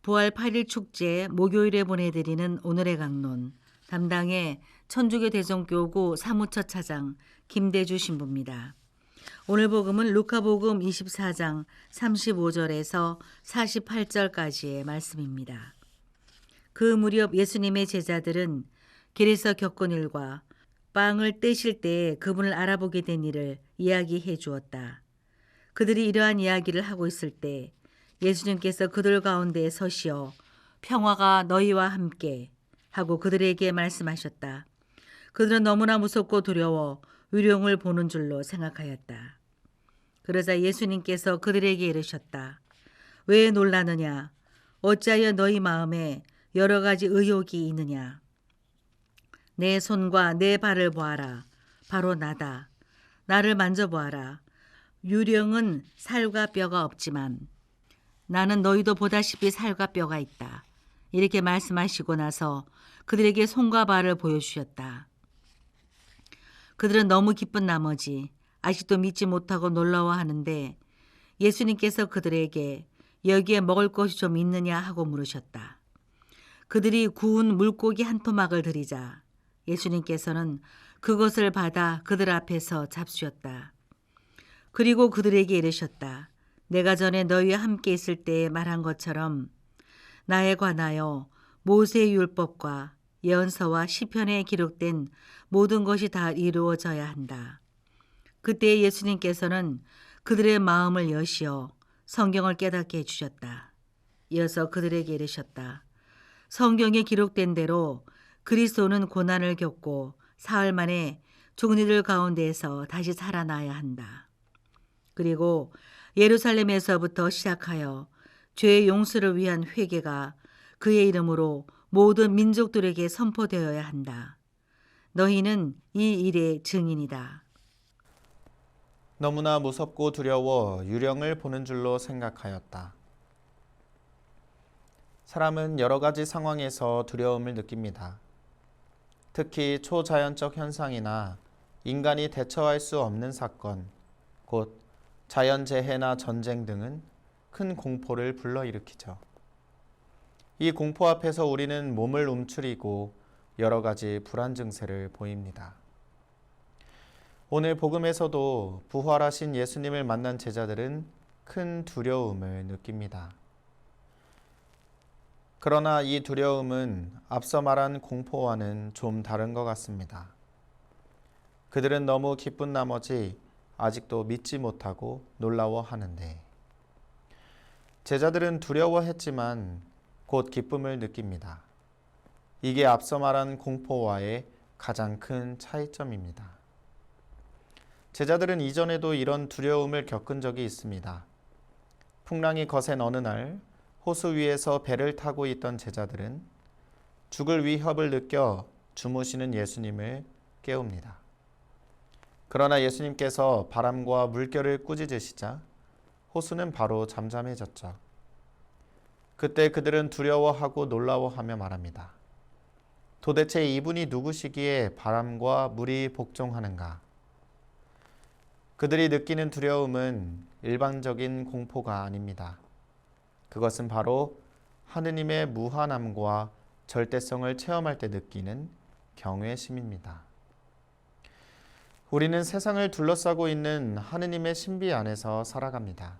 부활 8일 축제 목요일에 보내드리는 오늘의 강론 담당의 천주교 대성교구 사무처 차장 김대주 신부입니다. 오늘 복음은 루카복음 24장 35절에서 48절까지의 말씀입니다. 그 무렵 예수님의 제자들은 길에서 겪은 일과 빵을 떼실 때 그분을 알아보게 된 일을 이야기해 주었다. 그들이 이러한 이야기를 하고 있을 때 예수님께서 그들 가운데 서시어 평화가 너희와 함께 하고 그들에게 말씀하셨다. 그들은 너무나 무섭고 두려워 유령을 보는 줄로 생각하였다. 그러자 예수님께서 그들에게 이르셨다. 왜 놀라느냐? 어찌하여 너희 마음에 여러 가지 의혹이 있느냐? 내 손과 내 발을 보아라. 바로 나다. 나를 만져보아라. 유령은 살과 뼈가 없지만 나는 너희도 보다시피 살과 뼈가 있다. 이렇게 말씀하시고 나서 그들에게 손과 발을 보여주셨다. 그들은 너무 기쁜 나머지 아직도 믿지 못하고 놀라워하는데 예수님께서 그들에게 여기에 먹을 것이 좀 있느냐 하고 물으셨다. 그들이 구운 물고기 한 토막을 드리자 예수님께서는 그것을 받아 그들 앞에서 잡수셨다. 그리고 그들에게 이르셨다. 내가 전에 너희와 함께 있을 때에 말한 것처럼 나에 관하여 모세의 율법과 예언서와 시편에 기록된 모든 것이 다 이루어져야 한다. 그때 예수님께서는 그들의 마음을 여시어 성경을 깨닫게 해주셨다. 이어서 그들에게 이르셨다. 성경에 기록된 대로 그리스도는 고난을 겪고 사흘 만에 죽은 이들 가운데에서 다시 살아나야 한다. 그리고 예루살렘에서부터 시작하여 죄의 용서를 위한 회개가 그의 이름으로 모든 민족들에게 선포되어야 한다. 너희는 이 일의 증인이다. 너무나 무섭고 두려워 유령을 보는 줄로 생각하였다. 사람은 여러 가지 상황에서 두려움을 느낍니다. 특히 초자연적 현상이나 인간이 대처할 수 없는 사건, 곧 자연재해나 전쟁 등은 큰 공포를 불러일으키죠. 이 공포 앞에서 우리는 몸을 움츠리고 여러 가지 불안 증세를 보입니다. 오늘 복음에서도 부활하신 예수님을 만난 제자들은 큰 두려움을 느낍니다. 그러나 이 두려움은 앞서 말한 공포와는 좀 다른 것 같습니다. 그들은 너무 기쁜 나머지 아직도 믿지 못하고 놀라워하는데 제자들은 두려워했지만 곧 기쁨을 느낍니다. 이게 앞서 말한 공포와의 가장 큰 차이점입니다. 제자들은 이전에도 이런 두려움을 겪은 적이 있습니다. 풍랑이 거센 어느 날 호수 위에서 배를 타고 있던 제자들은 죽을 위협을 느껴 주무시는 예수님을 깨웁니다. 그러나 예수님께서 바람과 물결을 꾸짖으시자 호수는 바로 잠잠해졌죠. 그때 그들은 두려워하고 놀라워하며 말합니다. 도대체 이분이 누구시기에 바람과 물이 복종하는가? 그들이 느끼는 두려움은 일반적인 공포가 아닙니다. 그것은 바로 하느님의 무한함과 절대성을 체험할 때 느끼는 경외심입니다. 우리는 세상을 둘러싸고 있는 하느님의 신비 안에서 살아갑니다.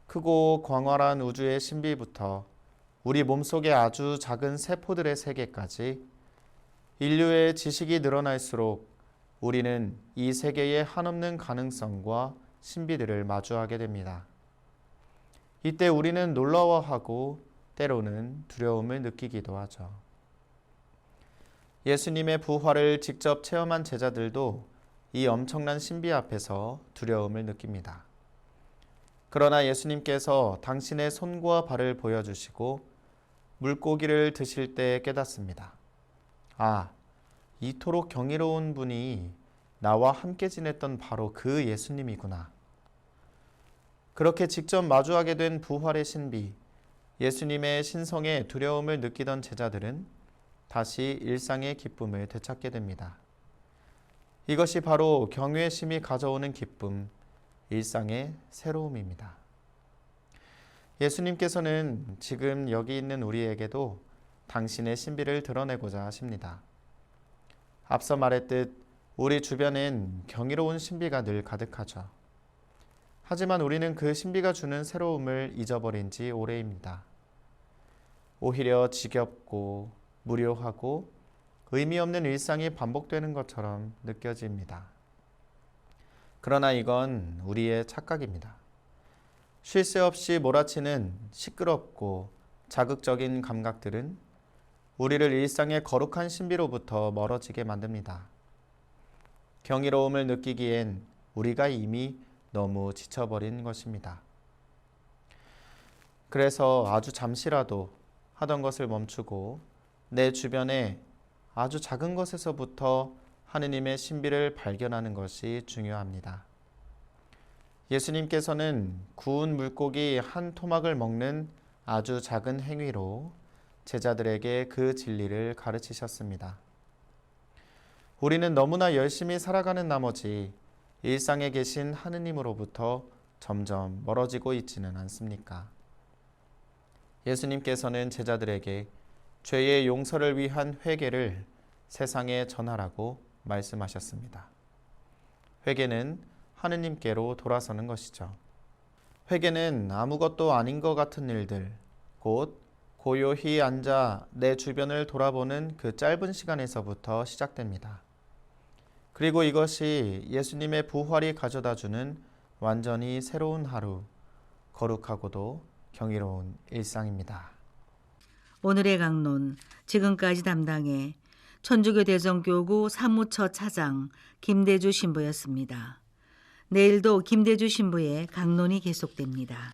크고 광활한 우주의 신비부터 우리 몸속의 아주 작은 세포들의 세계까지 인류의 지식이 늘어날수록 우리는 이 세계의 한없는 가능성과 신비들을 마주하게 됩니다. 이때 우리는 놀라워하고 때로는 두려움을 느끼기도 하죠. 예수님의 부활을 직접 체험한 제자들도 이 엄청난 신비 앞에서 두려움을 느낍니다. 그러나 예수님께서 당신의 손과 발을 보여주시고 물고기를 드실 때 깨닫습니다. 아, 이토록 경이로운 분이 나와 함께 지냈던 바로 그 예수님이구나. 그렇게 직접 마주하게 된 부활의 신비, 예수님의 신성에 두려움을 느끼던 제자들은 다시 일상의 기쁨을 되찾게 됩니다. 이것이 바로 경외심이 가져오는 기쁨, 일상의 새로움입니다. 예수님께서는 지금 여기 있는 우리에게도 당신의 신비를 드러내고자 하십니다. 앞서 말했듯 우리 주변엔 경이로운 신비가 늘 가득하죠. 하지만 우리는 그 신비가 주는 새로움을 잊어버린 지 오래입니다. 오히려 지겹고 무료하고 의미 없는 일상이 반복되는 것처럼 느껴집니다. 그러나 이건 우리의 착각입니다. 쉴 새 없이 몰아치는 시끄럽고 자극적인 감각들은 우리를 일상의 거룩한 신비로부터 멀어지게 만듭니다. 경이로움을 느끼기엔 우리가 이미 너무 지쳐버린 것입니다. 그래서 아주 잠시라도 하던 것을 멈추고 내 주변에 아주 작은 것에서부터 하느님의 신비를 발견하는 것이 중요합니다. 예수님께서는 구운 물고기 한 토막을 먹는 아주 작은 행위로 제자들에게 그 진리를 가르치셨습니다. 우리는 너무나 열심히 살아가는 나머지 일상에 계신 하느님으로부터 점점 멀어지고 있지는 않습니까? 예수님께서는 제자들에게 죄의 용서를 위한 회개를 세상에 전하라고 말씀하셨습니다. 회개는 하느님께로 돌아서는 것이죠. 회개는 아무것도 아닌 것 같은 일들, 곧 고요히 앉아 내 주변을 돌아보는 그 짧은 시간에서부터 시작됩니다. 그리고 이것이 예수님의 부활이 가져다주는 완전히 새로운 하루, 거룩하고도 경이로운 일상입니다. 오늘의 강론, 지금까지 담당해 천주교 대전교구 사무처 차장 김대주 신부였습니다. 내일도 김대주 신부의 강론이 계속됩니다.